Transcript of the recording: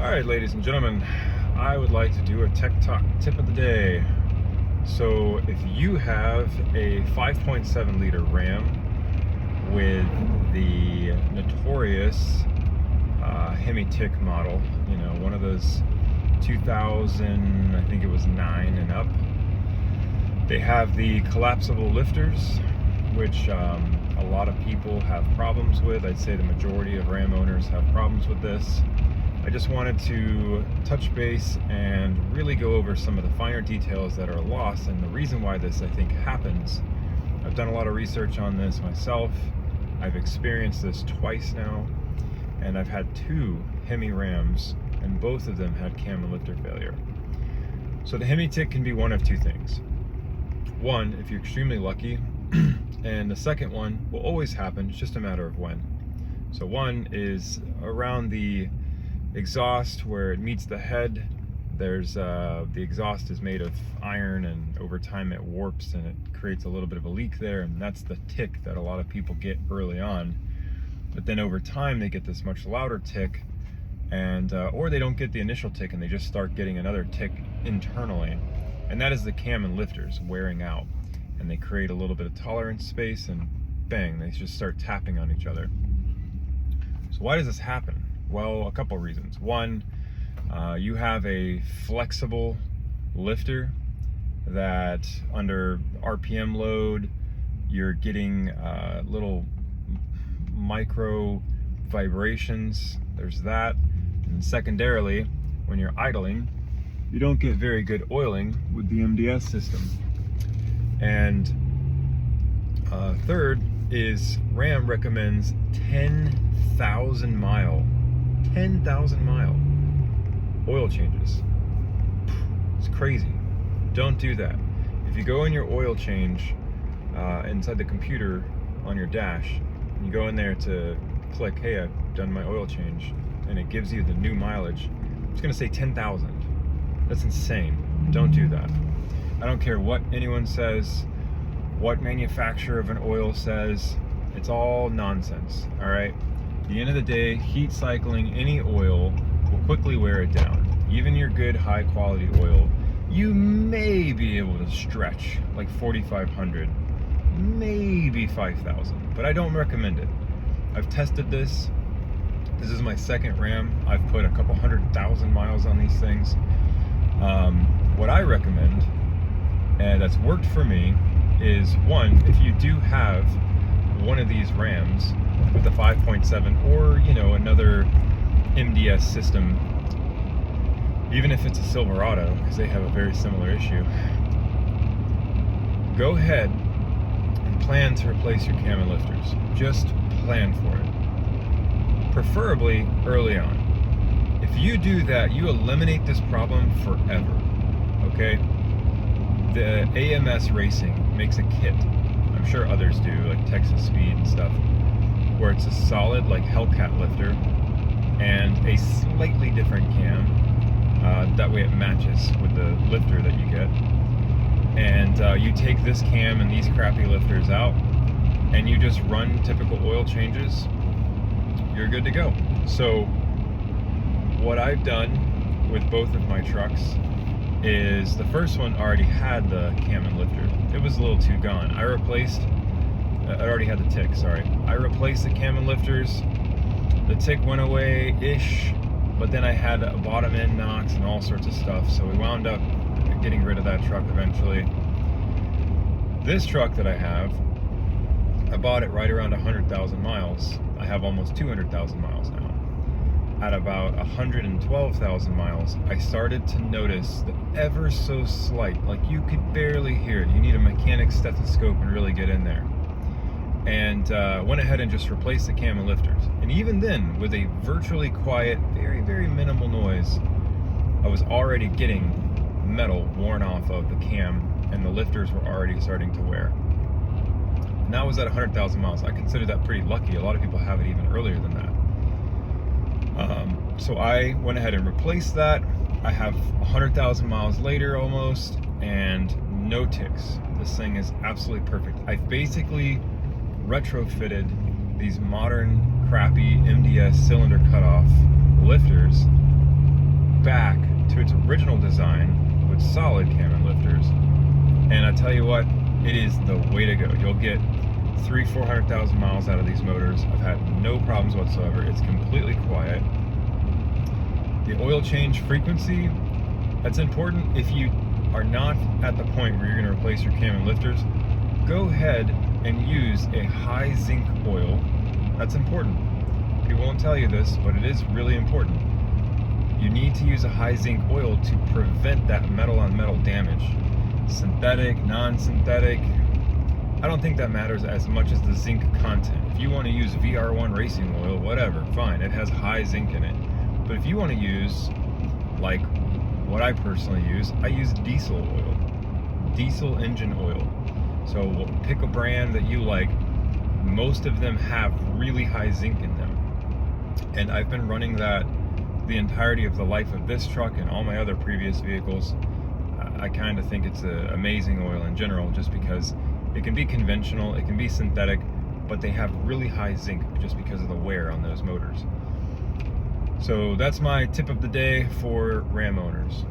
Alright, ladies and gentlemen, I would like to do a tech talk tip of the day. So if you have a 5.7 liter Ram with the notorious HEMI TICK model, you know, one of those 2000, I think it was 9 and up, they have the collapsible lifters, which a lot of people have problems with. I'd say the majority of Ram owners have problems with this. I just wanted to touch base and really go over some of the finer details that are lost and the reason why this, I think, happens. I've done a lot of research on this myself. I've experienced this twice now, and I've had two HEMI Rams, and both of them had cam and lifter failure. So the HEMI TICK can be one of two things. One, if you're extremely lucky, and the second one will always happen, it's just a matter of when. So one is around the exhaust where it meets the head. There's the exhaust is made of iron, and over time it warps and it creates a little bit of a leak there, and that's the tick that a lot of people get early on. But then over time they get this much louder tick, and or they don't get the initial tick and they just start getting another tick internally, and that is the cam and lifters wearing out, and they create a little bit of tolerance space, and bang, they just start tapping on each other. So why does this happen? Well, a couple reasons. One, you have a flexible lifter that under RPM load, you're getting little micro vibrations. There's that. And secondarily, when you're idling, you don't get very good oiling with the MDS system. And third is Ram recommends 10,000 mile oil changes. It's crazy. Don't do that. If you go in your oil change inside the computer on your dash, and you go in there to click, hey, I've done my oil change, and it gives you the new mileage, it's gonna say 10,000. That's insane. Don't do that. I don't care what anyone says, what manufacturer of an oil says, it's all nonsense, all right? At the end of the day, heat cycling any oil will quickly wear it down. Even your good high quality oil, you may be able to stretch like 4,500, maybe 5,000, but I don't recommend it. I've tested this. This is my second Ram. I've put a couple 100,000 miles on these things. What I recommend, and that's worked for me, is one, if you do have one of these Rams with a 5.7 or, you know, another MDS system, even if it's a Silverado, because they have a very similar issue, go ahead and plan to replace your cam and lifters. Just plan for it. Preferably early on. If you do that, you eliminate this problem forever, okay? The AMS Racing makes a kit, I'm sure others do, like Texas Speed and stuff, where it's a solid, like Hellcat lifter and a slightly different cam. That way it matches with the lifter that you get. And you take this cam and these crappy lifters out, and you just run typical oil changes, you're good to go. So what I've done with both of my trucks is the first one already had the cam and lifter. It was a little too gone. I already had the tick, sorry. I replaced the cam and lifters. The tick went away-ish, but then I had a bottom end knocks and all sorts of stuff, so we wound up getting rid of that truck eventually. This truck that I have, I bought it right around 100,000 miles. I have almost 200,000 miles now. At about 112,000 miles, I started to notice the ever so slight, like you could barely hear it. You need a mechanic's stethoscope and really get in there. And went ahead and just replaced the cam and lifters. And even then, with a virtually quiet, very, very minimal noise, I was already getting metal worn off of the cam, and the lifters were already starting to wear. And that was at 100,000 miles. I consider that pretty lucky. A lot of people have it even earlier than that. So I went ahead and replaced that. I have 100,000 miles later almost, and no ticks. This thing is absolutely perfect. I've basically retrofitted these modern crappy MDS cylinder cutoff lifters back to its original design with solid cam lifters, and I tell you what, it is the way to go. You'll get 300,000-400,000 miles out of these motors. I've had no problems whatsoever. It's completely quiet. The oil change frequency, that's important. If you are not at the point where you're going to replace your cam and lifters, go ahead and use a high zinc oil. That's important. People won't tell you this, but it is really important. You need to use a high zinc oil to prevent that metal on metal damage. Synthetic, non-synthetic, I don't think that matters as much as the zinc content. If you want to use VR1 racing oil, whatever, fine, it has high zinc in it. But if you want to use, like what I personally use, I use diesel oil, diesel engine oil. So pick a brand that you like. Most of them have really high zinc in them. And I've been running that the entirety of the life of this truck and all my other previous vehicles. I kind of think it's an amazing oil in general, just because it can be conventional, it can be synthetic, but they have really high zinc just because of the wear on those motors. So that's my tip of the day for Ram owners.